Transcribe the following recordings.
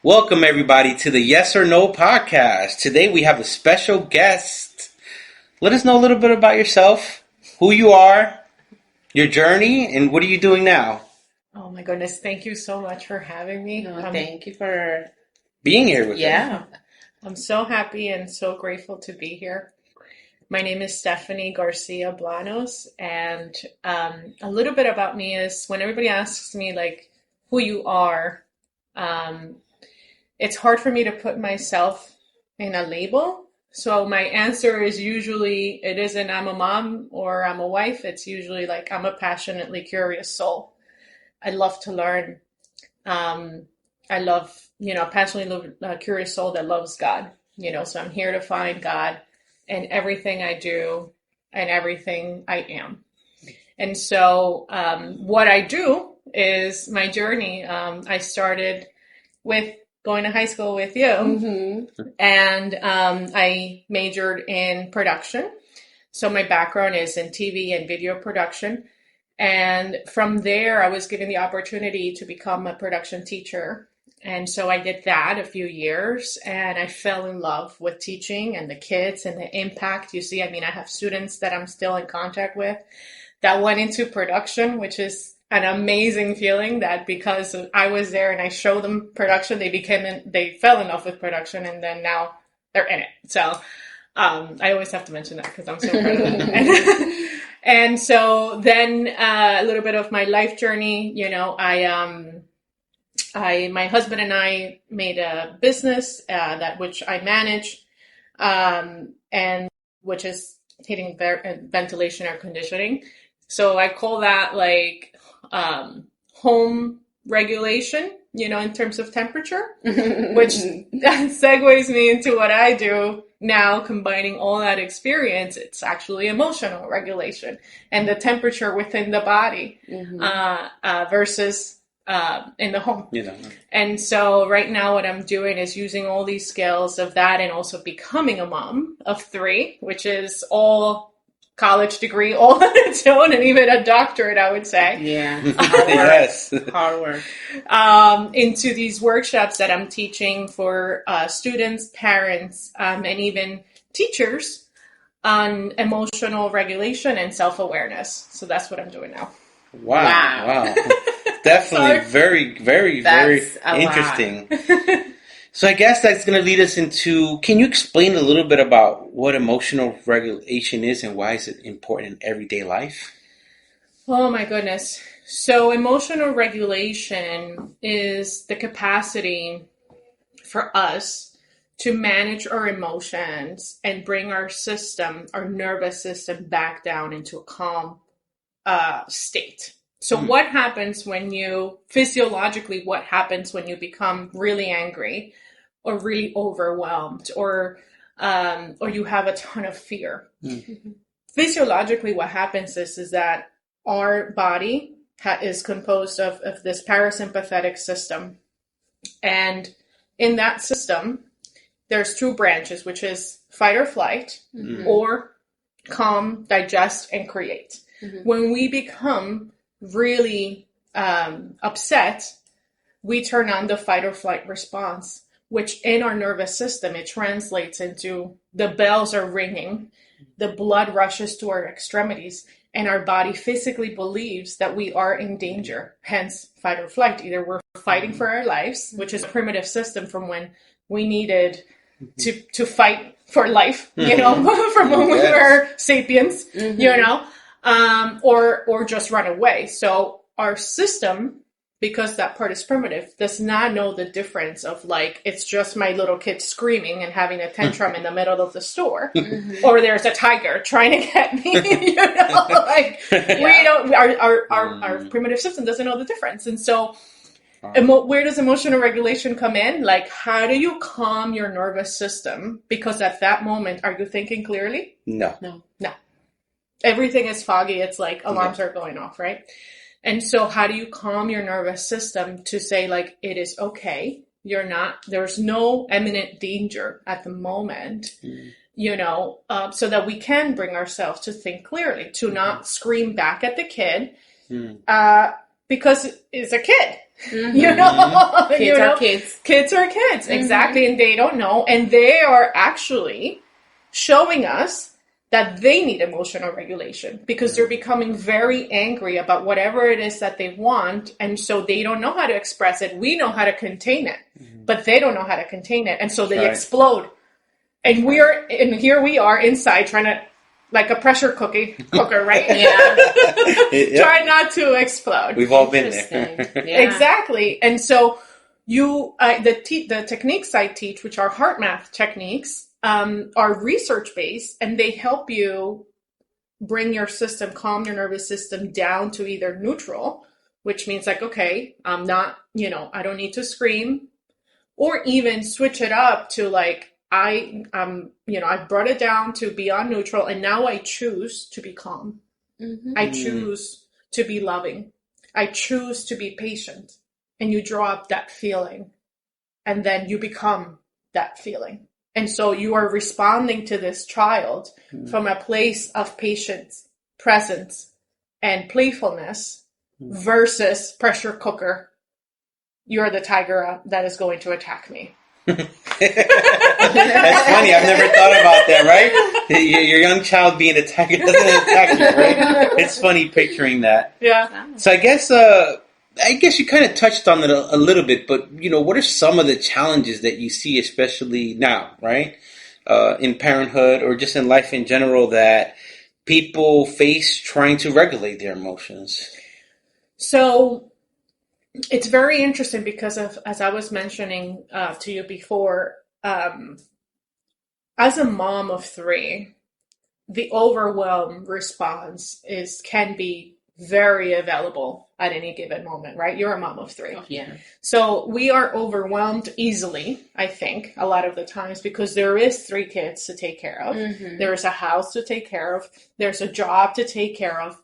Welcome, everybody, to the Yes or No podcast. Today we have a special guest. Let us know a little bit about yourself, who you are, your journey, and what are you doing now? Oh my goodness, thank you so much for having me. No, thank you for Being here with us. yeah. I'm so happy and so grateful to be here. My name is Stephanie Garcia Blanos, and a little bit about me is when everybody asks me like who you are, it's hard for me to put myself in a label. So my answer is usually it isn't I'm a mom or I'm a wife. It's usually like I'm a passionately curious soul. I love to learn. I love, passionately curious soul that loves God, so I'm here to find God in everything I do and everything I am. And so what I do is my journey. I started with going to high school with you, and I majored in production. So my background is in TV and video production. And from there, I was given the opportunity to become a production teacher. And so I did that a few years, and I fell in love with teaching and the kids and the impact. You see, I have students that I'm still in contact with that went into production, which is an amazing feeling that because I was there and I showed them production, they fell in love with production, and then now they're in it. So I always have to mention that because I'm so proud of them. And so then a little bit of my life journey, my husband and I made a business which I manage, and which is heating, ventilation, air conditioning. So I call that like home regulation, in terms of temperature, which segues me into what I do now, combining all that experience. It's actually emotional regulation and the temperature within the body versus in the home. And so right now what I'm doing is using all these skills of that and also becoming a mom of 3, which is all college degree all on its own, and even a doctorate, I would say. Yeah. Yes. Hard work. Into these workshops that I'm teaching for students, parents, and even teachers on emotional regulation and self-awareness. So that's what I'm doing now. Wow. Definitely very, very, very interesting. So I guess that's going to lead us into, can you explain a little bit about what emotional regulation is and why is it important in everyday life? Oh my goodness. So emotional regulation is the capacity for us to manage our emotions and bring our nervous system back down into a calm state. So what happens physiologically, what happens when you become really angry or really overwhelmed or you have a ton of fear? Physiologically, what happens is that our body is composed of this parasympathetic system. And in that system, there's 2 branches, which is fight or flight or calm, digest, and create. When we become really upset, we turn on the fight or flight response, which in our nervous system, it translates into the bells are ringing, the blood rushes to our extremities, and our body physically believes that we are in danger, hence fight or flight. Either we're fighting for our lives, which is a primitive system from when we needed to fight for life, from when we were sapiens, or just run away. So our system, because that part is primitive, does not know the difference of like, it's just my little kid screaming and having a tantrum in the middle of the store, or there's a tiger trying to get me, we don't, our primitive system doesn't know the difference. And so where does emotional regulation come in? Like, how do you calm your nervous system? Because at that moment, are you thinking clearly? No. Everything is foggy. It's like alarms are going off, right? And so how do you calm your nervous system to say like, it is okay. There's no imminent danger at the moment, so that we can bring ourselves to think clearly, to not scream back at the kid, because it's a kid. Mm-hmm. You know, kids are kids. Kids are kids, exactly, and they don't know, and they are actually showing us that they need emotional regulation because they're becoming very angry about whatever it is that they want, and so they don't know how to express it. We know how to contain it, but they don't know how to contain it, and so they explode. And here we are inside trying to, like a pressure cooker, right? Yeah. Try not to explode. We've all been there. Yeah. Exactly. And so the techniques I teach, which are heart math techniques, are research based, and they help you bring your system, calm your nervous system down to either neutral, which means like, okay, I'm not, I don't need to scream, or even switch it up to like, I brought it down to beyond neutral, and now I choose to be calm. Mm-hmm. I choose to be loving. I choose to be patient. And you draw up that feeling, and then you become that feeling. And so you are responding to this child from a place of patience, presence, and playfulness versus pressure cooker. You're the tiger that is going to attack me. That's funny. I've never thought about that, right? Your young child being attacked doesn't attack you, right? It's funny picturing that. Yeah. So I guess you kind of touched on it a little bit, but what are some of the challenges that you see, especially now, right, in parenthood or just in life in general, that people face trying to regulate their emotions? So it's very interesting because as I was mentioning to you before, as a mom of 3, the overwhelm response can be very available at any given moment, right? You're a mom of 3. Oh, yeah. So we are overwhelmed easily, I think, a lot of the times, because there is 3 kids to take care of. Mm-hmm. There is a house to take care of. There's a job to take care of.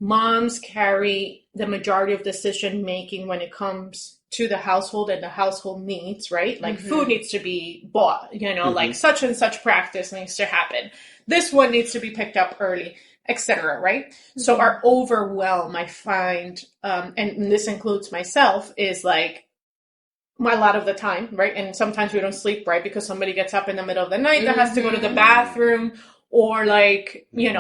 Moms carry the majority of decision making when it comes to the household and the household needs, right? Like food needs to be bought, like such and such practice needs to happen. This one needs to be picked up early, etc. Right? So our overwhelm, I find, and this includes myself, is like a lot of the time, right? And sometimes we don't sleep right because somebody gets up in the middle of the night that has to go to the bathroom, or like, you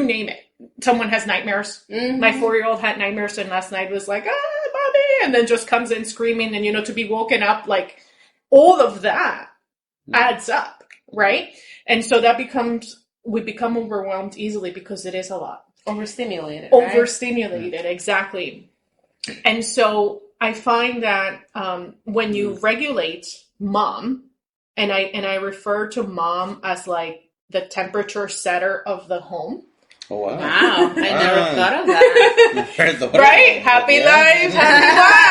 name it. Someone has nightmares. My 4-year-old had nightmares, and last night was like, mommy, and then just comes in screaming, and to be woken up, like all of that adds up, right? And so we become overwhelmed easily because it is a lot. Overstimulated, right? Exactly. And so I find that when you regulate mom, and I refer to mom as like the temperature setter of the home. Oh, wow. Wow. I never thought of that. Right? Happy life, happy life.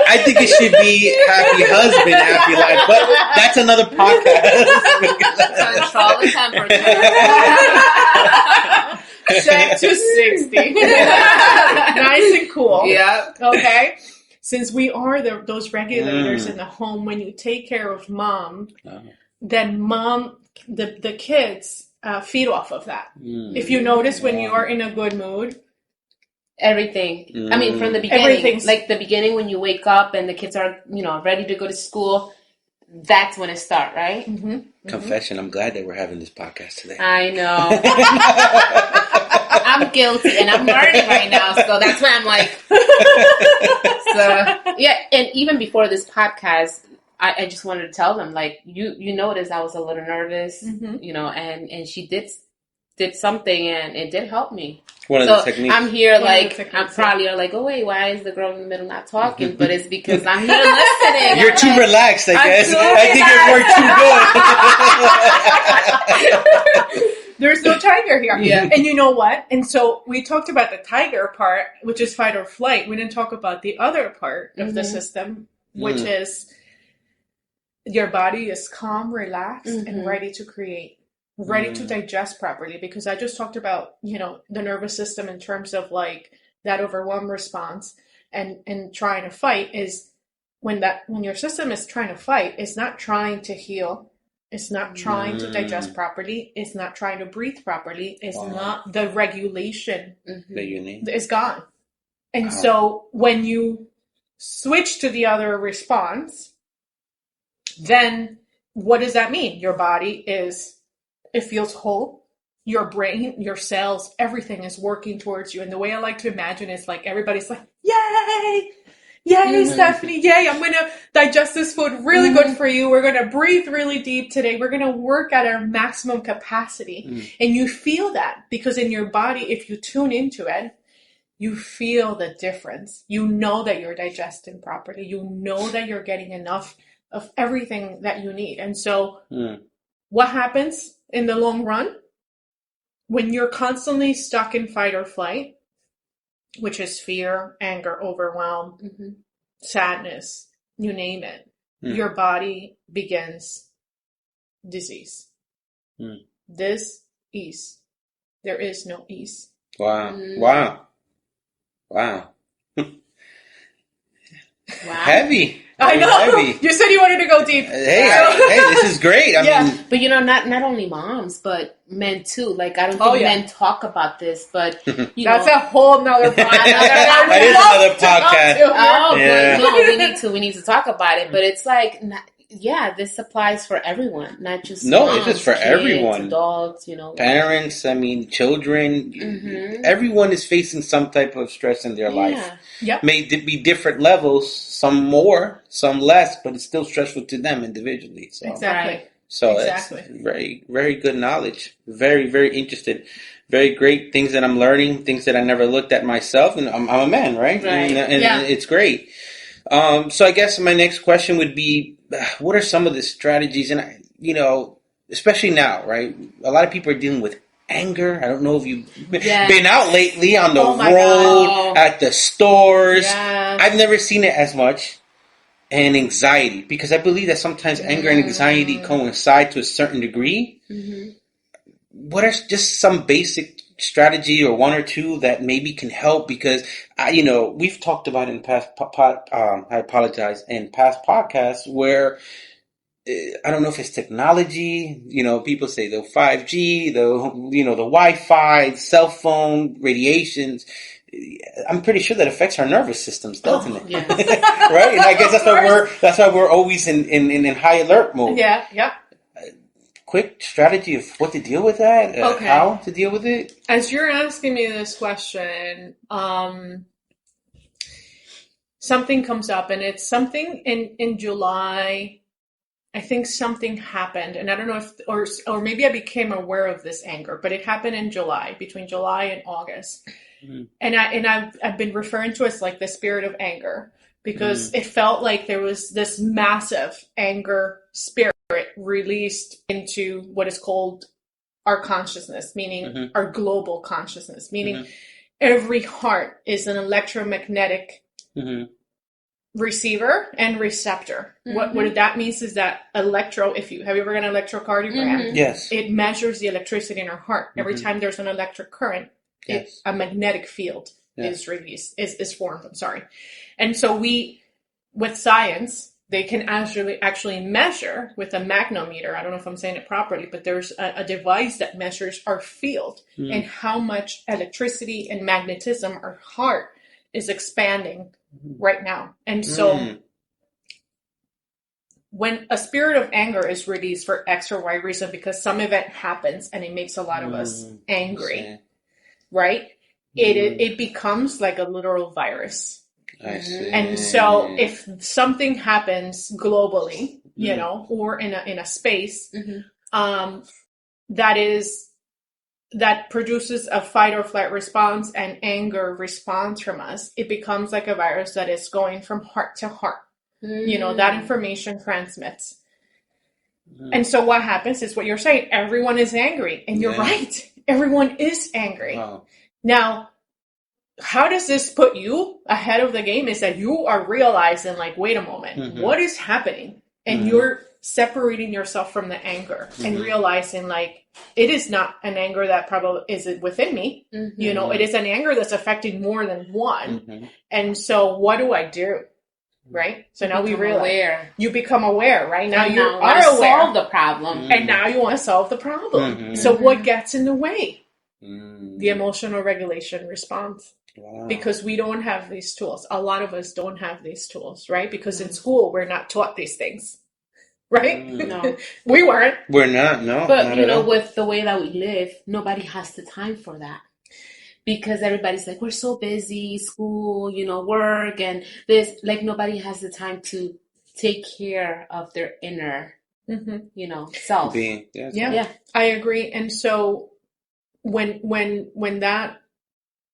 I think it should be happy husband, happy life, but that's another podcast. Control the temperature. Set to 60. Nice and cool. Yeah. Okay. Since we are those regulators in the home, when you take care of mom, then mom, the kids feed off of that. If you notice, when you are in a good mood, everything. I mean, from the beginning, like the beginning when you wake up and the kids are, ready to go to school, that's when it starts, right? Mm-hmm. Confession, I'm glad that we're having this podcast today. I know. I'm guilty, and I'm learning right now, so that's why I'm like... So, yeah, and even before this podcast, I just wanted to tell them, like, you noticed I was a little nervous, and she did something, and it did help me. One of the techniques. I'm here, I'm probably like, oh wait, why is the girl in the middle not talking? But it's because I'm here listening. You're too relaxed, I guess. I think it worked too good. There's no tiger here. Yeah. And you know what? And so we talked about the tiger part, which is fight or flight. We didn't talk about the other part of the system, which is your body is calm, relaxed, and ready to create. Ready to digest properly, because I just talked about, the nervous system in terms of like that overwhelm response and trying to fight is when your system is trying to fight, it's not trying to heal. It's not trying to digest properly. It's not trying to breathe properly. It's not the regulation that you need. It's gone. And so when you switch to the other response, then what does that mean? Your body it feels whole. Your brain, your cells, everything is working towards you. And the way I like to imagine is like everybody's like, yay! Yay, Stephanie, yay, I'm going to digest this food really good for you. We're going to breathe really deep today. We're going to work at our maximum capacity. And you feel that because in your body, if you tune into it, you feel the difference. You know that you're digesting properly. You know that you're getting enough of everything that you need. And so what happens in the long run? When you're constantly stuck in fight or flight, which is fear, anger, overwhelm, sadness, you name it, your body begins disease. Dis-ease. There is no ease. Wow. Wow. Heavy. I know. Heavy. You said you wanted to go deep. Hey, this is great. I mean, but not only moms, but men too. Like I don't think men talk about this, but that's a whole nother podcast. That is another podcast. But we need to talk about it. But it's like, this applies for everyone, not just moms, it's for kids, everyone. Adults, parents. I mean, children. Everyone is facing some type of stress in their life. Yep. May be different levels. Some more, some less, but it's still stressful to them individually. So. Exactly. So it's very, very good knowledge. Very, very interested. Very great things that I'm learning. Things that I never looked at myself. And I'm a man, right? And it's great. So I guess my next question would be, what are some of the strategies? And, especially now, right? A lot of people are dealing with anger. I don't know if you've been out lately on the road, at the stores. Yes. I've never seen it as much. And anxiety, because I believe that sometimes anger and anxiety coincide to a certain degree. What are just some basic strategy or one or two that maybe can help? Because, we've talked about in past in past podcasts where I don't know if it's technology, people say the 5G, the Wi-Fi, cell phone, radiations. I'm pretty sure that affects our nervous systems, doesn't it? Yes. Right? And I guess that's why we're always in high alert mode. Yeah, yeah. Quick strategy of what to deal with that, how to deal with it. As you're asking me this question, something comes up, and it's something in July. I think something happened, and I don't know if, or maybe I became aware of this anger, but it happened in July, between July and August. And I've been referring to it as like the spirit of anger, because it felt like there was this massive anger spirit released into what is called our consciousness, meaning our global consciousness, meaning every heart is an electromagnetic receiver and receptor. What that means is that have you ever got an electrocardiogram? Yes. It measures the electricity in our heart. Every time there's an electric current, a magnetic field is released, is formed. I'm sorry. And so with science, they can actually measure with a magnometer. I don't know if I'm saying it properly, but there's a device that measures our field and how much electricity and magnetism our heart is expanding right now. And so when a spirit of anger is released for X or Y reason, because some event happens and it makes a lot of us angry, right? It becomes like a literal virus. I see. And so if something happens globally, or in a space, that produces a fight or flight response and anger response from us, it becomes like a virus that is going from heart to heart. That information transmits. And so what happens is what you're saying, everyone is angry. And you're right. Everyone is angry. Wow. Now, how does this put you ahead of the game is that you are realizing, like, wait a moment, what is happening? And you're separating yourself from the anger and realizing, like, it is not an anger that probably is within me. It is an anger that's affecting more than one. And so what do I do? Right? So now we realize you become aware, right? Now you are aware. Solve the problem. And now you want to solve the problem. So what gets in the way? The emotional regulation response. Wow. Because we don't have these tools. A lot of us don't have these tools, right? Because in school, we're not taught these things, right? No. We weren't. We're not, no. But, not you at know, all. with the way that we live, nobody has the time for that. Because everybody's like, we're so busy, school, you know, work, and this. Like, nobody has the time to take care of their inner, you know, self. Being. Yeah, I agree. And so when that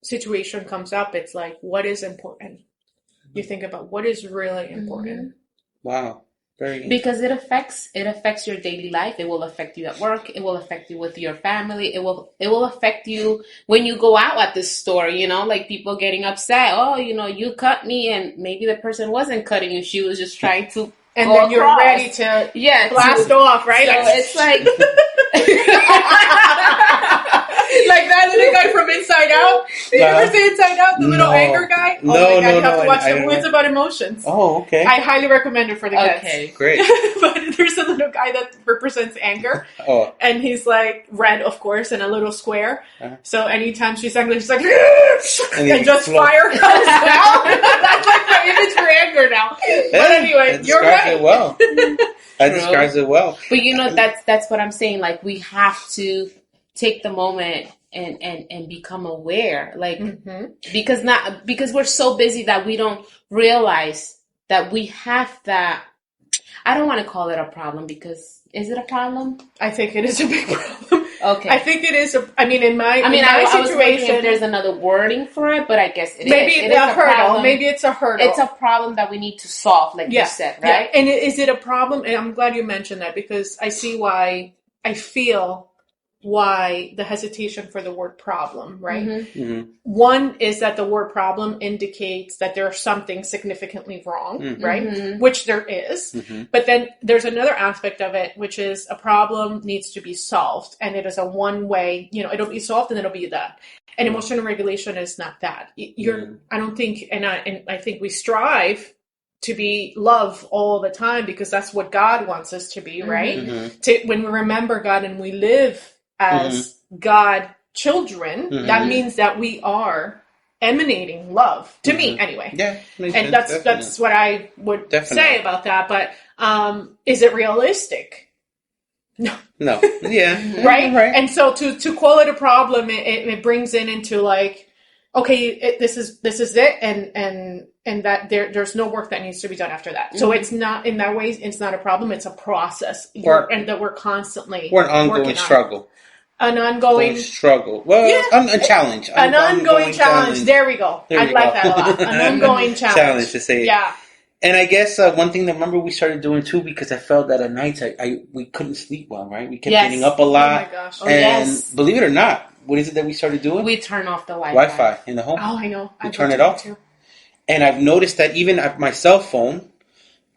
situation comes up, it's like, what is important? You think about what is really important. Wow. Very because it affects your daily life. It will affect you at work. It will affect you with your family. It will affect you when you go out at the store, you know, like people getting upset. Oh, you know, you cut me, and maybe the person wasn't cutting you. She was just trying to and go then you're across. Ready to blast off, right? So it's like like that little guy from Inside Out. Did you ever see Inside Out? The little anger guy? Oh my God, you have to watch it. It's about emotions. Oh, okay. I highly recommend it for the kids. Okay, great. But there's a little guy that represents anger. Oh. And he's like red, of course, in a little square. So anytime she's angry, she's like, and just fire comes out. That's like my image for anger now. But anyway, you're right. It well. That describes it well. But you know, that's what I'm saying. Like, we have to take the moment and become aware, like, because we're so busy that we don't realize that we have that. I don't want to call it a problem, because is it a problem? I think it is a big problem. Okay. I think it is in my I situation, was wondering if there's another wording for it, but I guess it maybe is. It is a hurdle. problem. Maybe it's a hurdle. It's a problem that we need to solve, like you said, right? Yeah. And is it a problem? And I'm glad you mentioned that, because I see why, I feel why the hesitation for the word problem, right? One is that the word problem indicates that there's something significantly wrong, right? Which there is. But then there's another aspect of it, which is a problem needs to be solved. And it is a one way, you know, it'll be solved and then it'll be that. And emotional regulation is not that. I don't think, and I think we strive to be love all the time, because that's what God wants us to be, right? When we remember God and we live as God children, that means that we are emanating love, to me anyway. Yeah, and that's what I would say about that. But is it realistic? No. Yeah. Right. And so to call it a problem, it brings into like, okay, this is it, and that there's no work that needs to be done after that. So it's not, in that way, it's not a problem. It's a process, and that we're constantly an ongoing struggle. An ongoing struggle. Well, a challenge. An ongoing challenge. There we go. I like that a lot. An ongoing challenge. Challenge to say it. Yeah. And I guess one thing that remember we started doing too, because I felt that at nights we couldn't sleep well, right? We kept getting up a lot. Oh my gosh. And believe it or not, what is it that we started doing? We turn off the Wi-Fi in the home. Oh, I know. We turn it off. Too. And I've noticed that even at my cell phone,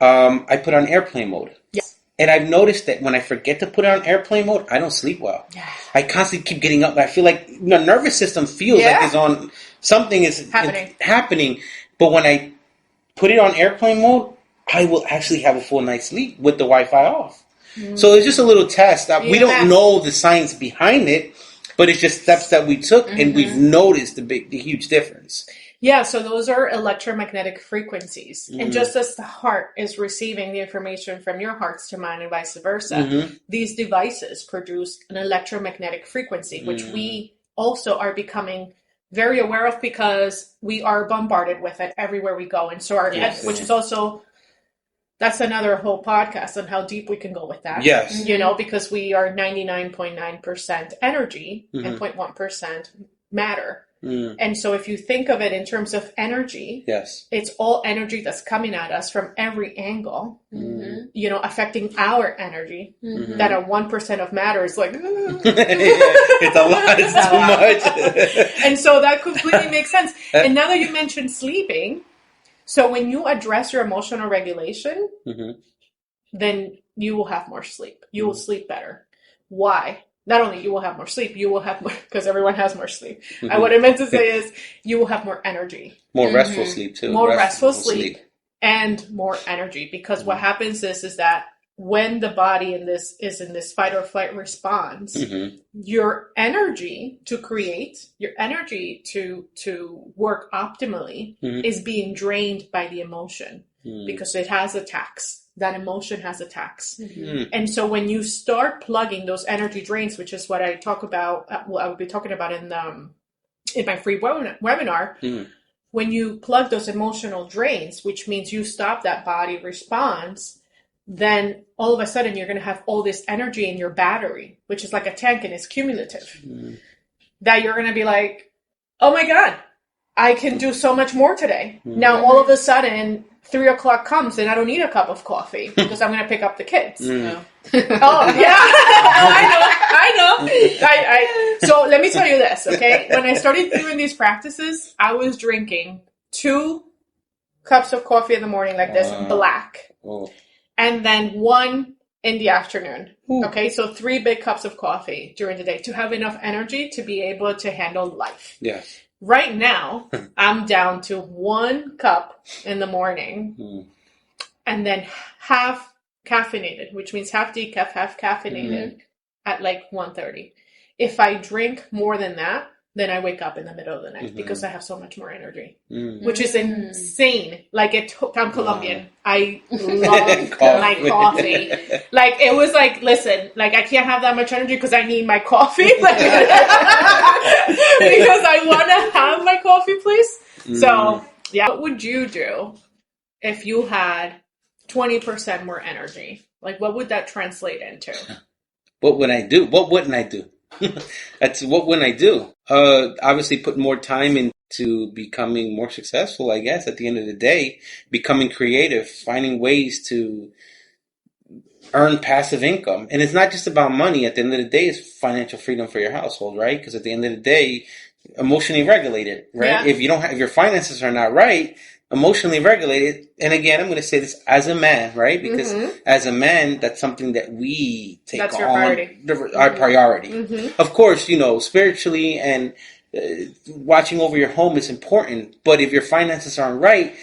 I put on airplane mode. Yes. And I've noticed that when I forget to put it on airplane mode, I don't sleep well. Yeah. I constantly keep getting up. I feel like the nervous system feels like it's on, something is happening. But when I put it on airplane mode, I will actually have a full night's sleep with the Wi-Fi off. So it's just a little test. We don't know the science behind it, but it's just steps that we took, and we've noticed the huge difference. Yeah, so those are electromagnetic frequencies. And just as the heart is receiving the information from your hearts to mine and vice versa, these devices produce an electromagnetic frequency, which we also are becoming very aware of, because we are bombarded with it everywhere we go. And so which is also, that's another whole podcast on how deep we can go with that. Yes. You know, because we are 99.9% energy and 0.1% matter. And so if you think of it in terms of energy, it's all energy that's coming at us from every angle, you know, affecting our energy. That a 1% of matter is like, it's a lot, it's too much. And so that completely makes sense. And now that you mentioned sleeping, so when you address your emotional regulation, then you will have more sleep. You will sleep better. Why? Not only you will have more sleep, you will have more, because everyone has more sleep. And what I meant to say is you will have more energy. More restful sleep too. More restful sleep and more energy. Because what happens is that when the body is in this fight or flight response, your energy to create, your energy to work optimally is being drained by the emotion because it has attacks. That emotion has attacks. And so when you start plugging those energy drains, which is what I talk about, I will be talking about in my free webinar, when you plug those emotional drains, which means you stop that body response, then all of a sudden you're going to have all this energy in your battery, which is like a tank and it's cumulative, that you're going to be like, oh my God, I can do so much more today. Now, all of a sudden, 3 o'clock comes and I don't need a cup of coffee because I'm going to pick up the kids. Oh, yeah. I know. So let me tell you this, okay? When I started doing these practices, I was drinking 2 cups of coffee in the morning like this, black. And then 1 in the afternoon. Okay, so 3 big cups of coffee during the day to have enough energy to be able to handle life. Yes. Right now, I'm down to 1 cup in the morning and then half caffeinated, which means half decaf, half caffeinated at like 1:30. If I drink more than that, then I wake up in the middle of the night because I have so much more energy, which is insane. Like I'm Colombian. I love my coffee. Like it was like, listen, like I can't have that much energy because I need my coffee. Like, because I want to have my coffee, please. So yeah, what would you do if you had 20% more energy? Like what would that translate into? What would I do? What wouldn't I do? That's what wouldn't I do? Obviously put more time into becoming more successful, I guess, at the end of the day, becoming creative, finding ways to earn passive income. And it's not just about money. At the end of the day, it's financial freedom for your household, right? Because at the end of the day, emotionally regulated, right? Yeah. If your finances are not right, emotionally regulated, and again, I'm going to say this as a man, right? Because as a man, that's something that we take on. That's your priority. Our priority. Of course, spiritually and watching over your home is important, but if your finances aren't right,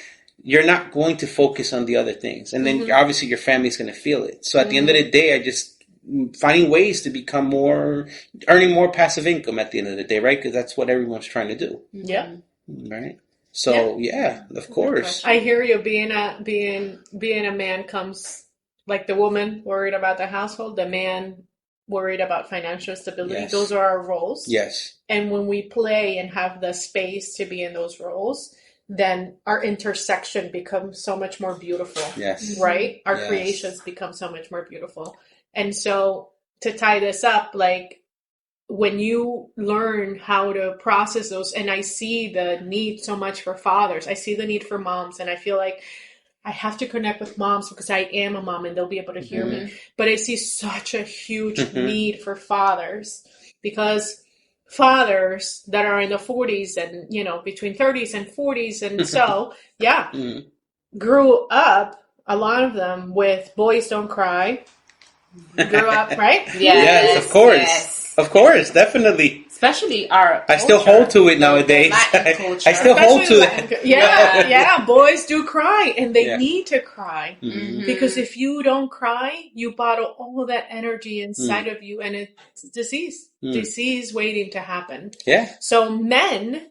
you're not going to focus on the other things. And then obviously your family's going to feel it. So at the end of the day, I just finding ways to become earning more passive income at the end of the day, right? Because that's what everyone's trying to do. Yeah. Right? So yeah, of course. I hear you. Being a man comes like the woman worried about the household, the man worried about financial stability. Yes. Those are our roles. Yes. And when we play and have the space to be in those roles, then our intersection becomes so much more beautiful. Yes. Right? Our creations become so much more beautiful. And so to tie this up, like, when you learn how to process those, and I see the need so much for fathers, I see the need for moms, and I feel like I have to connect with moms because I am a mom and they'll be able to hear me. But I see such a huge need for fathers, because fathers that are in the 40s and, between 30s and 40s and so, grew up, a lot of them, with Boys Don't Cry. Grew up, right? Yes, of course. Yes. Of course, definitely. Especially our culture. I still hold to it nowadays. I still hold to it. Yeah, boys do cry, and they need to cry. Because if you don't cry, you bottle all that energy inside of you, and it's disease. Disease waiting to happen. Yeah. So women,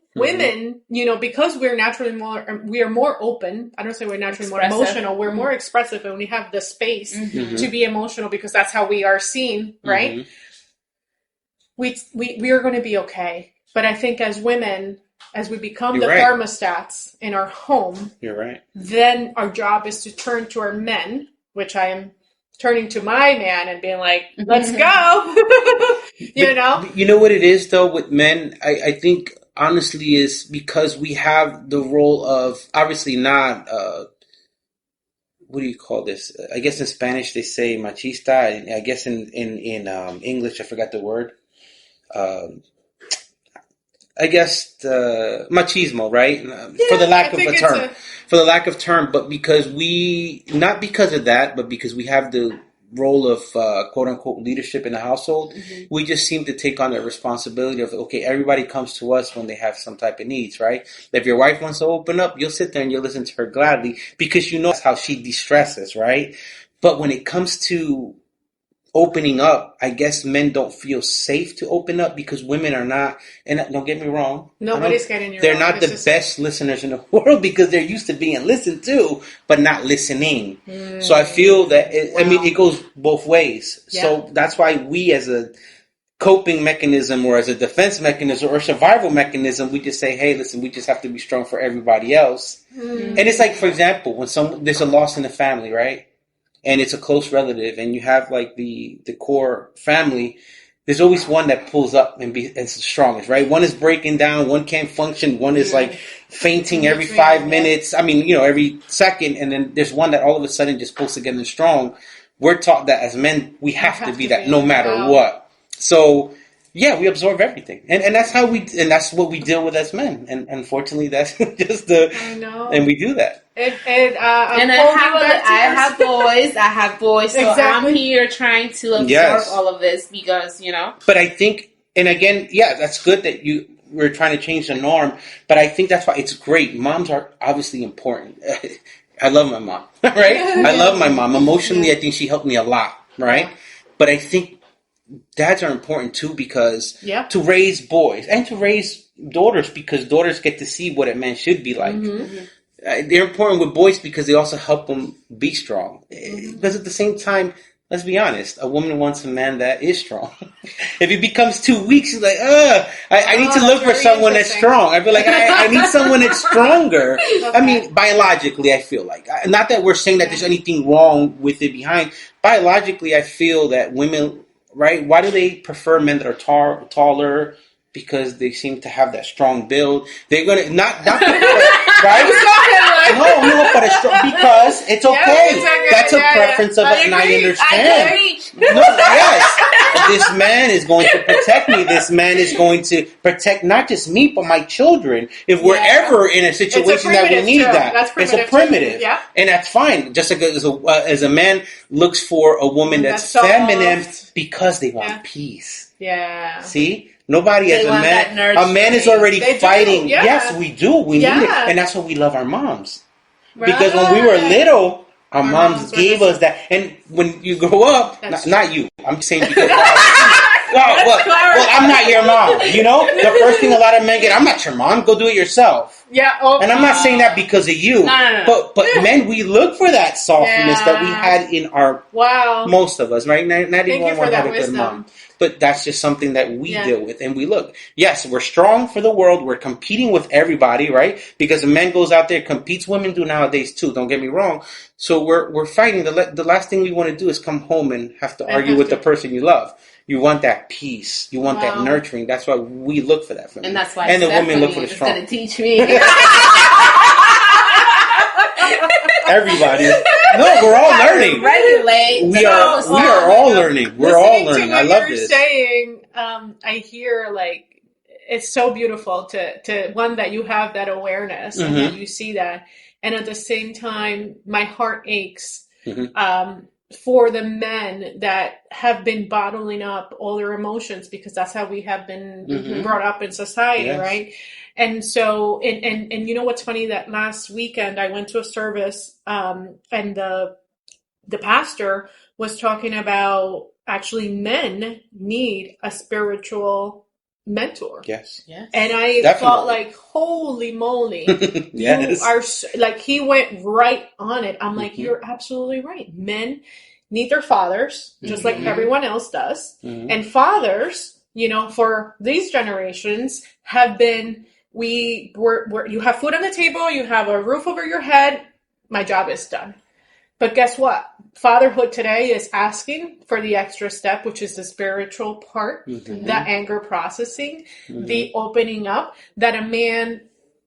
because we are more open. I don't say we're naturally more emotional. We're more expressive, and we have the space to be emotional because that's how we are seen, right? We are going to be okay. But I think as women, as we become thermostats in our home, you're right. Then our job is to turn to our men, which I am turning to my man and being like, let's go. You know what it is though with men, I think honestly is because we have the role of obviously not what do you call this? I guess in Spanish they say machista. I guess in English I forgot the word. I guess machismo, right? For the lack of a term. For the lack of term, but not because of that, but because we have the role of quote unquote leadership in the household, we just seem to take on the responsibility of, okay, everybody comes to us when they have some type of needs, right? If your wife wants to open up, you'll sit there and you'll listen to her gladly because that's how she de-stresses, right? But when it comes to opening up, I guess men don't feel safe to open up because women are not, and don't get me wrong. Nobody's getting you They're wrong. not the best listeners in the world because they're used to being listened to, but not listening. So I feel that, it goes both ways. Yeah. So that's why we as a coping mechanism or as a defense mechanism or survival mechanism, we just say, hey, listen, we just have to be strong for everybody else. And it's like, for example, when there's a loss in the family, right? And it's a close relative, and you have like the core family, there's always one that pulls up and is the strongest, right? One is breaking down, one can't function, one is like fainting every 5 minutes. I mean, every second, and then there's one that all of a sudden just pulls together strong. We're taught that as men, we have to be that no matter what. So yeah, we absorb everything, and that's how and that's what we deal with as men. And unfortunately, that's just and we do that. And I have boys, so exactly. I'm here trying to absorb all of this because, But I think, and again, yeah, that's good that we're trying to change the norm, but I think that's why it's great. Moms are obviously important. I love my mom, right? I love my mom. Emotionally, I think she helped me a lot, right? But I think dads are important too because to raise boys and to raise daughters because daughters get to see what a man should be like. Mm-hmm. They're important with boys because they also help them be strong. Because at the same time, let's be honest, a woman wants a man that is strong. If he becomes too weak, she's like, I need to look for someone that's strong. I feel like I need someone that's stronger. Okay. I mean, biologically, I feel like. Not that we're saying that there's anything wrong with it behind. Biologically, I feel that women, right, why do they prefer men that are taller? Because they seem to have that strong build. They're gonna not because, right? No, but it's because it's okay. Yeah, that's a preference of it, and I understand. This man is going to protect me. This man is going to protect not just me, but my children. If we're ever in a situation that we need it's a primitive, and that's fine. Just like as a man looks for a woman that's feminine because they want peace. Yeah. See. Nobody as a man is already fighting. Yes, we do. We need it. And that's why we love our moms. Right. Because when we were little, our moms gave us that. And when you grow up, not you. I'm saying because well, I'm not your mom. The first thing a lot of men get, I'm not your mom. Go do it yourself. Yeah. And I'm not saying that because of you. No. But men, we look for that softness that we had in our most of us, right? Not everyone had a good mom. But that's just something that we deal with. And we look. Yes, we're strong for the world. We're competing with everybody, right? Because a man goes out there, competes. Women do nowadays too. Don't get me wrong. So we're fighting. The last thing we want to do is come home and have to argue with the person you love. You want that peace. You want that nurturing. That's why we look for that from and that's why and the women look for the strong. Going to teach me. Everybody. No, we're all learning. Regulate. We are all learning. We're all learning. I love this. Saying, I hear like it's so beautiful to one that you have that awareness and that you see that, and at the same time, my heart aches for the men that have been bottling up all their emotions because that's how we have been brought up in society, right? And so, and you know what's funny? That last weekend I went to a service, and the pastor was talking about actually men need a spiritual mentor. Yes. And I felt like, holy moly, you are like, he went right on it. I'm like, you're absolutely right. Men need their fathers, just like everyone else does. And fathers, for these generations have been, you have food on the table, you have a roof over your head, my job is done. But guess what? Fatherhood today is asking for the extra step, which is the spiritual part, the anger processing, the opening up, that a man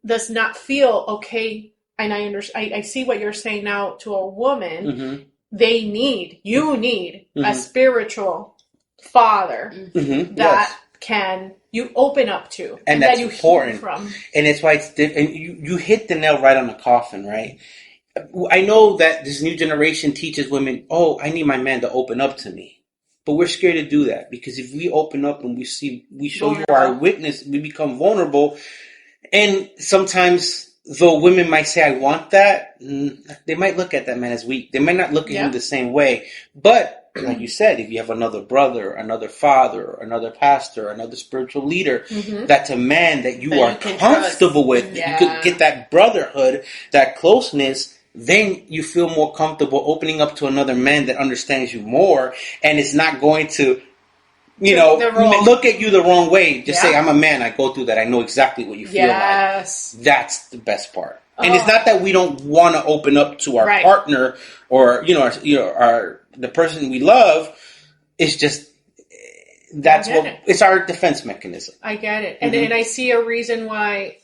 does not feel okay. And I see what you're saying now to a woman. You need a spiritual father that can you open up to and that's that you important hear from. And it's why it's different. You hit the nail right on the coffin, right? I know that this new generation teaches women, I need my man to open up to me. But we're scared to do that because if we open up and we show you our witness, we become vulnerable. And sometimes though women might say, I want that, they might look at that man as weak. They might not look at him the same way. But, like you said, if you have another brother, another father, another pastor, another spiritual leader, that's a man that you are comfortable with, you could get that brotherhood, that closeness, then you feel more comfortable opening up to another man that understands you more and is not going to look at you the wrong way. Just say, I'm a man. I go through that. I know exactly what you feel like. That's the best part. And it's not that we don't want to open up to our partner or the person we love. It's just it's our defense mechanism. I get it, and I see a reason why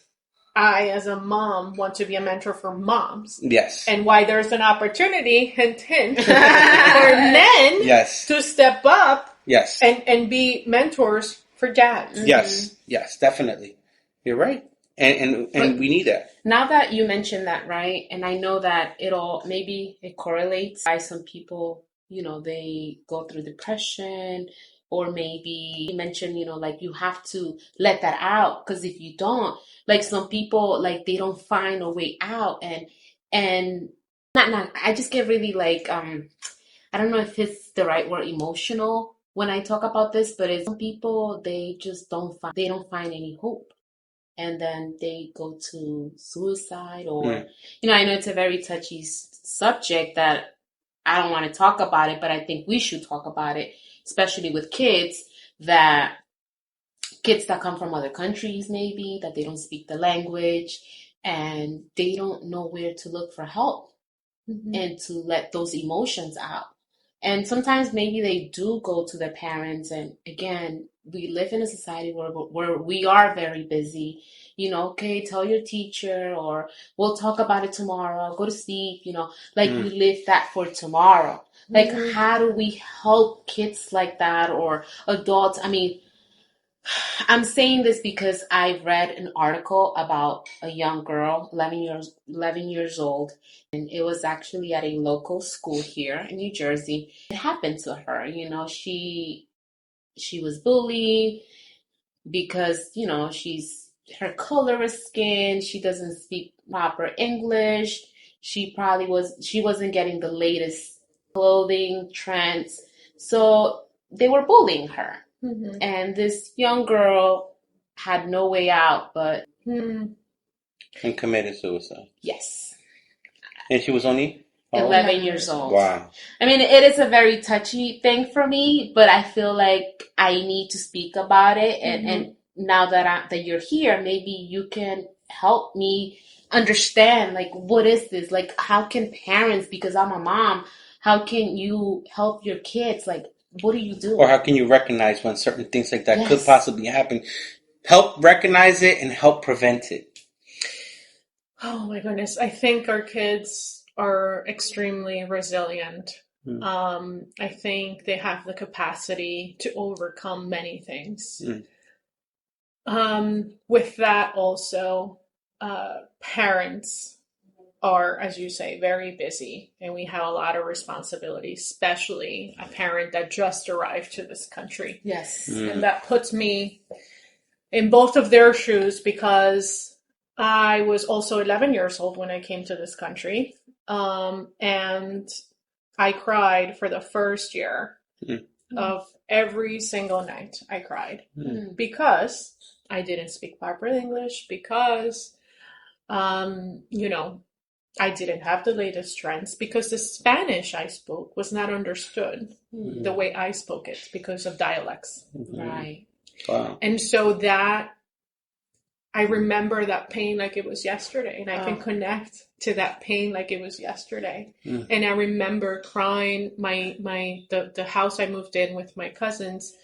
I, as a mom, want to be a mentor for moms. Yes. And why there's an opportunity, hint, hint, for men to step up and be mentors for dads. Yes, yes, definitely. You're right. And we need that. Now that you mentioned that, right, and I know that it correlates by some people, they go through depression, or maybe you mentioned, like you have to let that out, because if you don't, like some people, like they don't find a way out, and not I just get really like I don't know if it's the right word, emotional when I talk about this, but it's some people, they just don't find any hope. And then they go to suicide or, I know it's a very touchy subject that I don't want to talk about it, but I think we should talk about it, especially with kids that come from other countries, maybe, that they don't speak the language and they don't know where to look for help and to let those emotions out. And sometimes maybe they do go to their parents. And again, we live in a society where we are very busy. Okay, tell your teacher, or we'll talk about it tomorrow, go to sleep, we live that for tomorrow. Like, how do we help kids like that, or adults? I mean, I'm saying this because I read an article about a young girl, 11 years old, and it was actually at a local school here in New Jersey. It happened to her. She was bullied because, her color of skin, she doesn't speak proper English. She wasn't getting the latest clothing trends. So they were bullying her. And this young girl had no way out, but and committed suicide. Yes. And she was only 11 years old. Wow. I mean, it is a very touchy thing for me, but I feel like I need to speak about it. And now that you're here, maybe you can help me understand, like, what is this? Like, how can parents, because I'm a mom, how can you help your kids? Like, what do you do? Or how can you recognize when certain things like that could possibly happen? Help recognize it and help prevent it. Oh my goodness. I think our kids are extremely resilient. I think they have the capacity to overcome many things. With that also, parents are, as you say, very busy, and we have a lot of responsibility, especially a parent that just arrived to this country. Yes. And that puts me in both of their shoes, because I was also 11 years old when I came to this country. And I cried for the first year of every single night. I cried because I didn't speak proper English, because, I didn't have the latest trends, because the Spanish I spoke was not understood the way I spoke it because of dialects. Right. Wow. And so that, I remember that pain like it was yesterday, and I can connect to that pain like it was yesterday. And I remember crying. The house I moved in with my cousins,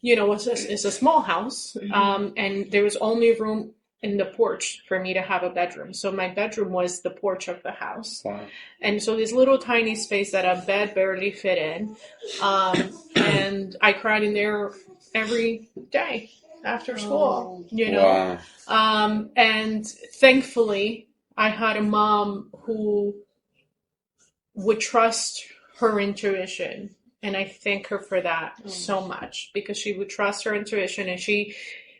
is a small house, and there was only room in the porch for me to have a bedroom. So my bedroom was the porch of the house. Wow. And so this little tiny space that a bed barely fit in. And I cried in there every day after school, Wow. And thankfully I had a mom who would trust her intuition. And I thank her for that so much, because she would trust her intuition. And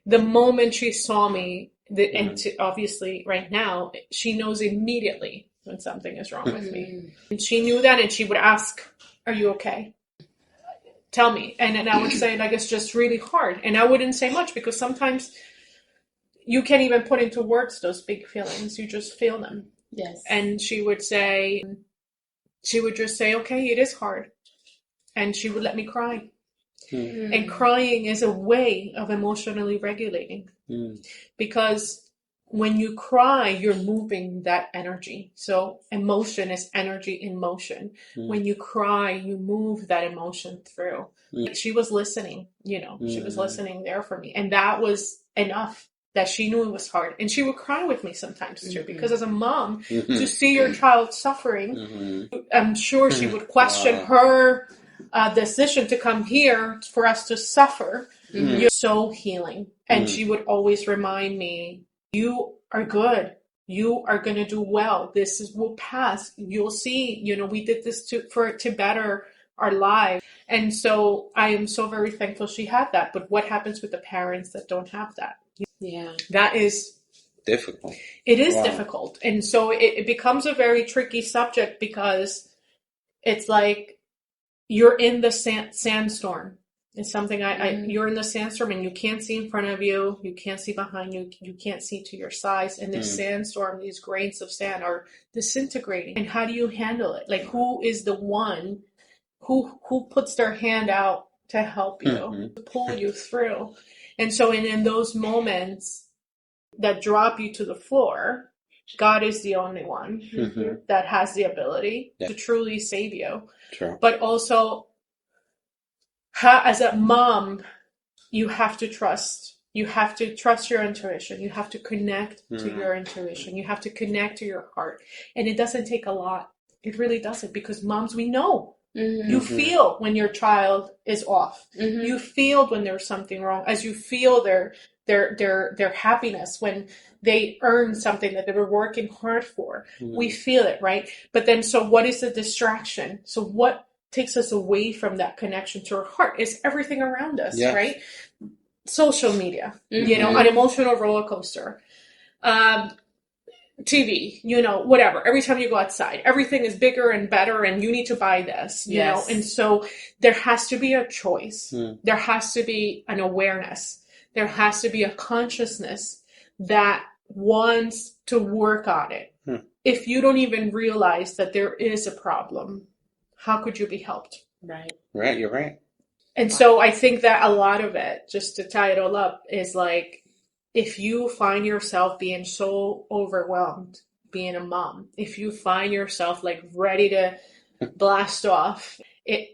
the moment she saw me And obviously right now, she knows immediately when something is wrong with me. And she knew that, and she would ask, are you okay? Tell me. And then I would say, like, it's just really hard. And I wouldn't say much because sometimes you can't even put into words those big feelings. You just feel them. Yes. And she would just say, okay, it is hard. And she would let me cry. And crying is a way of emotionally regulating. Because when you cry, you're moving that energy. So emotion is energy in motion. When you cry, you move that emotion through. She was listening, she was listening there for me. And that was enough, that she knew it was hard. And she would cry with me sometimes too, because as a mom, to see your child suffering, I'm sure she would question her decision to come here for us to suffer. You're so healing. And she would always remind me, you are good. You are going to do well. Will pass. You'll see, we did this to better our lives. And so I am so very thankful she had that. But what happens with the parents that don't have that? Yeah. That is difficult. It is difficult. And so it becomes a very tricky subject, because it's like you're in the sandstorm. It's something you're in the sandstorm and you can't see in front of you. You can't see behind you. You can't see to your sides. And this sandstorm, these grains of sand are disintegrating. And how do you handle it? Like, who is the one who puts their hand out to help you, to pull you through? And so in those moments that drop you to the floor, God is the only one that has the ability to truly save you. True. But also, as a mom, you have to trust. You have to trust your intuition. You have to connect to your intuition. You have to connect to your heart. And it doesn't take a lot. It really doesn't, because moms, we know. You feel when your child is off. You feel when there's something wrong, as you feel their happiness when they earn something that they were working hard for. We feel it, right? But then, so what is the distraction? So what takes us away from that connection to our heart is everything around us, right? Social media, an emotional roller coaster. TV, whatever. Every time you go outside, everything is bigger and better, and you need to buy this, you know? And so there has to be a choice. There has to be an awareness. There has to be a consciousness that wants to work on it. If you don't even realize that there is a problem, how could you be helped? Right, you're right. And so I think that a lot of it, just to tie it all up, is like, if you find yourself being so overwhelmed being a mom, if you find yourself like ready to blast off,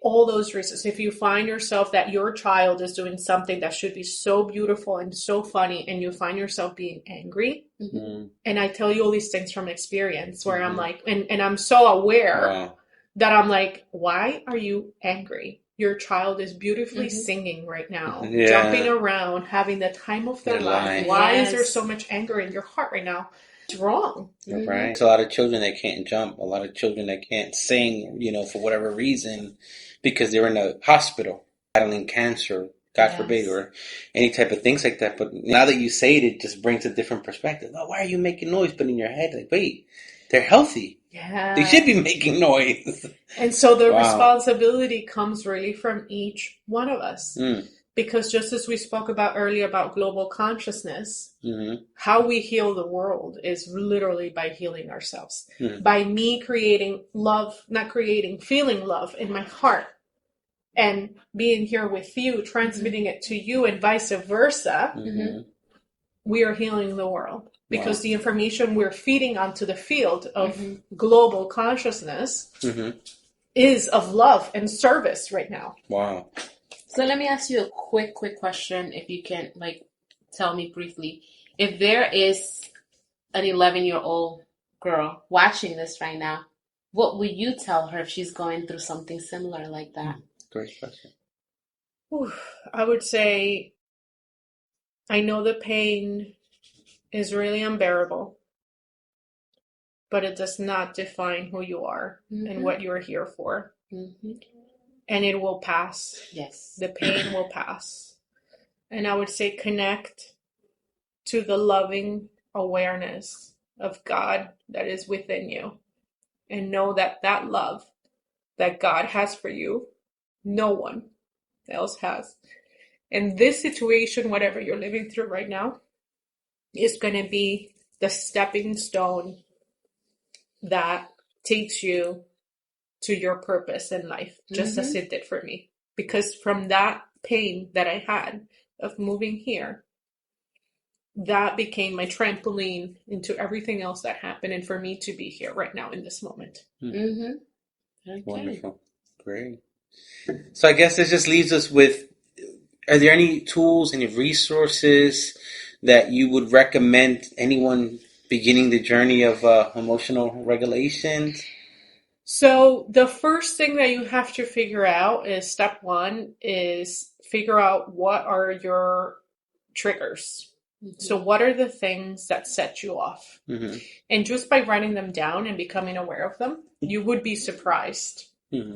all those reasons, if you find yourself that your child is doing something that should be so beautiful and so funny, and you find yourself being angry, and I tell you all these things from experience where I'm like, and I'm so aware that I'm like, why are you angry? Your child is beautifully singing right now, jumping around, having the time of their life. Why is there so much anger in your heart right now? It's wrong. Right. There's a lot of children that can't jump, a lot of children that can't sing, for whatever reason, because they're in a hospital battling cancer, God forbid, or any type of things like that. But now that you say it just brings a different perspective. Oh, why are you making noise? But in your head, like, wait, they're healthy. Yeah. They should be making noise. And so the responsibility comes really from each one of us. Because just as we spoke about earlier about global consciousness, how we heal the world is literally by healing ourselves. By me creating love, feeling love in my heart, and being here with you, transmitting it to you, and vice versa, we are healing the world. Because the information we're feeding onto the field of global consciousness is of love and service right now. Wow. So let me ask you a quick question, if you can, tell me briefly. If there is an 11-year-old girl watching this right now, what would you tell her if she's going through something similar like that? Great question. I would say, I know the pain is really unbearable, but it does not define who you are and what you are here for. And it will pass. Yes. The pain will pass. And I would say connect to the loving awareness of God that is within you, and know that that love that God has for you, no one else has. And this situation, whatever you're living through right now, is going to be the stepping stone that takes you to your purpose in life, just as it did for me. Because from that pain that I had of moving here, that became my trampoline into everything else that happened, and for me to be here right now in this moment. Okay. Wonderful. Great. So I guess this just leaves us with, are there any tools, any resources that you would recommend anyone beginning the journey of emotional regulation? So the first thing that you have to figure out is, step one is figure out what are your triggers. So what are the things that set you off? And just by writing them down and becoming aware of them, you would be surprised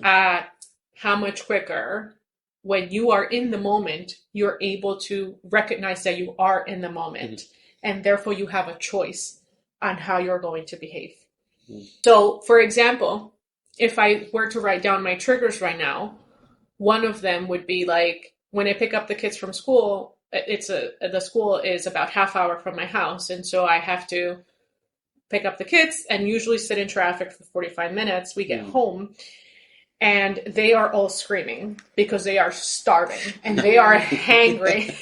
at how much quicker, when you are in the moment, you're able to recognize that you are in the moment. And therefore you have a choice on how you're going to behave. So, for example, if I were to write down my triggers right now, one of them would be like, when I pick up the kids from school, the school is about half hour from my house. And so I have to pick up the kids and usually sit in traffic for 45 minutes. We get home and they are all screaming because they are starving and they are hangry.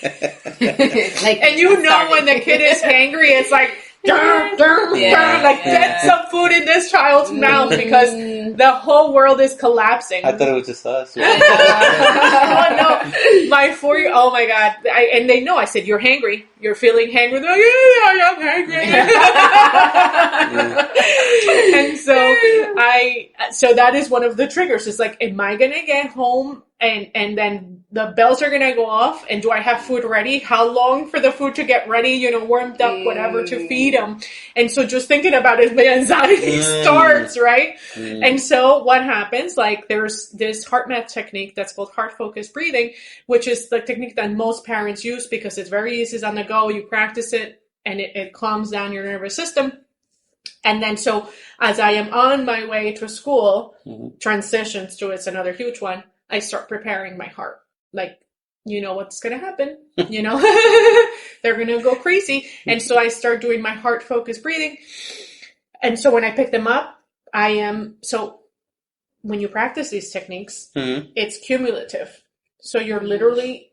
And you know, when the kid is hangry, it's like, like get some food in this child's mouth, because the whole world is collapsing. I thought it was just us. Oh no, my 4-year-old, oh my God. And they know, I said, you're hangry. You're feeling hangry. They're like, yeah, I'm hangry. And so that is one of the triggers. It's like, am I going to get home and then the bells are going to go off, and do I have food ready? How long for the food to get ready, warmed up, whatever, to feed them? And so just thinking about it, the anxiety starts, right? And so what happens, like, there's this heart math technique that's called heart focused breathing, which is the technique that most parents use because it's very easy, it's on the go, you practice it, and it calms down your nervous system. And then so as I am on my way to school, transitions to, it's another huge one, I start preparing my heart. Like, you know what's going to happen, they're going to go crazy. And so I start doing my heart focused breathing. And so when I pick them up, so when you practice these techniques, it's cumulative. So you're literally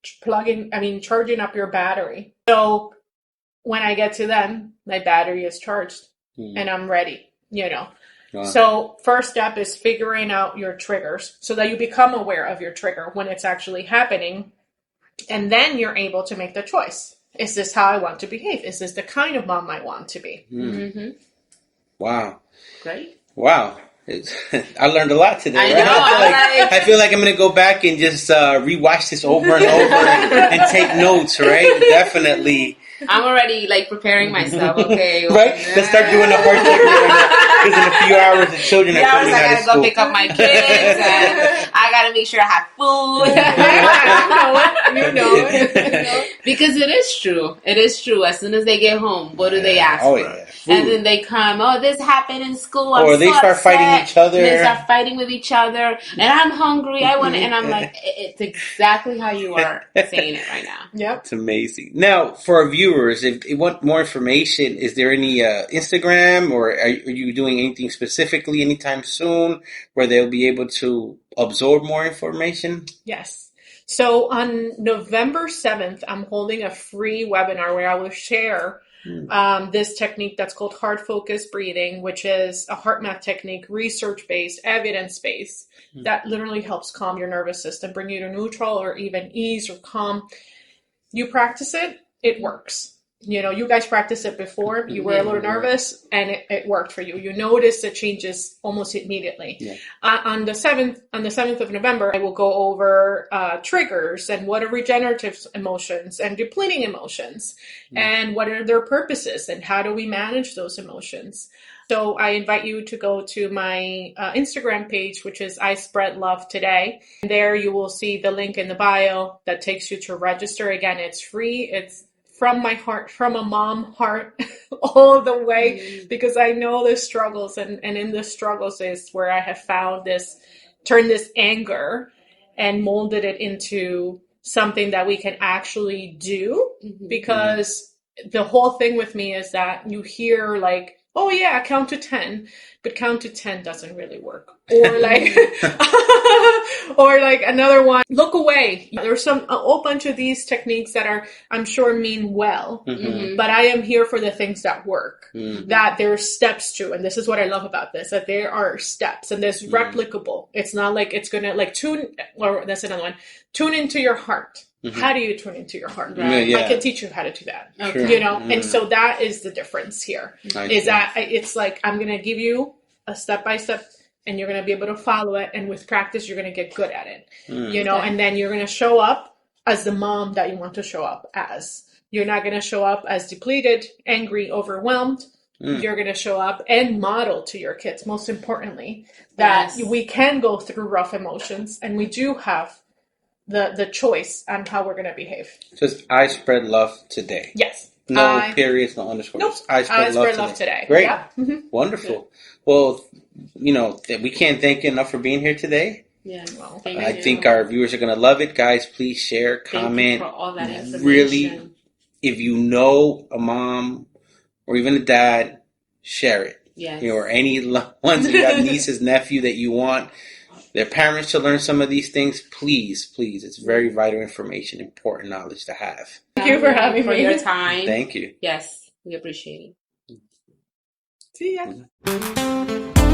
charging up your battery. So when I get to them, my battery is charged and I'm ready, Wow. So first step is figuring out your triggers so that you become aware of your trigger when it's actually happening. And then you're able to make the choice. Is this how I want to behave? Is this the kind of mom I want to be? Wow. Great. Wow. I learned a lot today. I right? know. I feel like I'm going to go back and just rewatch this over and over and take notes, right? Definitely. I'm already preparing myself. Okay, right? Let's start doing a heart check because in a few hours the children are coming out of school. I gotta go pick up my kids, and I gotta make sure I have food. You know it. Because it is true. It is true. As soon as they get home, what do they ask for? Yeah. And then they come, this happened in school. Or they start fighting each other. They start fighting with each other, and I'm hungry. I want to, and I'm like, it's exactly how you are saying it right now. Yep, it's amazing. Now, for our viewers, if they want more information, is there any Instagram, or are you doing anything specifically anytime soon where they'll be able to absorb more information? Yes. So on November 7th, I'm holding a free webinar where I will share this technique that's called heart focused breathing, which is a heart math technique, research-based, evidence-based, that literally helps calm your nervous system, bring you to neutral or even ease or calm. You practice it, it works. You guys practiced it before. You were a little nervous, and it worked for you. You noticed the changes almost immediately. Yeah. On the 7th of November, I will go over triggers and what are regenerative emotions and depleting emotions, and what are their purposes and how do we manage those emotions. So I invite you to go to my Instagram page, which is I Spread Love Today. And there you will see the link in the bio that takes you to register. Again, it's free. It's from my heart, from a mom heart, all the way, because I know the struggles, and in the struggles is where I have found turned this anger and molded it into something that we can actually do, because the whole thing with me is that you hear like, oh yeah, count to 10, but count to 10 doesn't really work. Or like, or like another one, look away. There's a whole bunch of these techniques that are, I'm sure, mean well, but I am here for the things that work, that there's steps to. And this is what I love about this, that there are steps and there's replicable. It's not like it's going to like that's another one, tune into your heart. How do you tune into your heart? Right? I can teach you how to do that. Okay. You know, and so that is the difference here. Is that it's like, I'm going to give you a step-by-step, and you're going to be able to follow it. And with practice, you're going to get good at it, you know, and then you're going to show up as the mom that you want to show up as. You're not going to show up as depleted, angry, overwhelmed. You're going to show up and model to your kids, most importantly, that we can go through rough emotions, and we do have the choice on how we're going to behave. Just I spread love today. Yes. No periods, no underscores. Nope. I spread love today. Great. Yeah. Wonderful. Well, you know, we can't thank you enough for being here today. Yeah. Well, I think our viewers are going to love it. Guys, please share, comment. Thank you for all that information. Really, if you know a mom or even a dad, share it. Yes. You know, or any loved ones, you got nieces, nephew that you want their parents to learn some of these things, please. It's very vital information, important knowledge to have. Thank you for having me. For your time. Thank you. Yes, we appreciate it. See ya.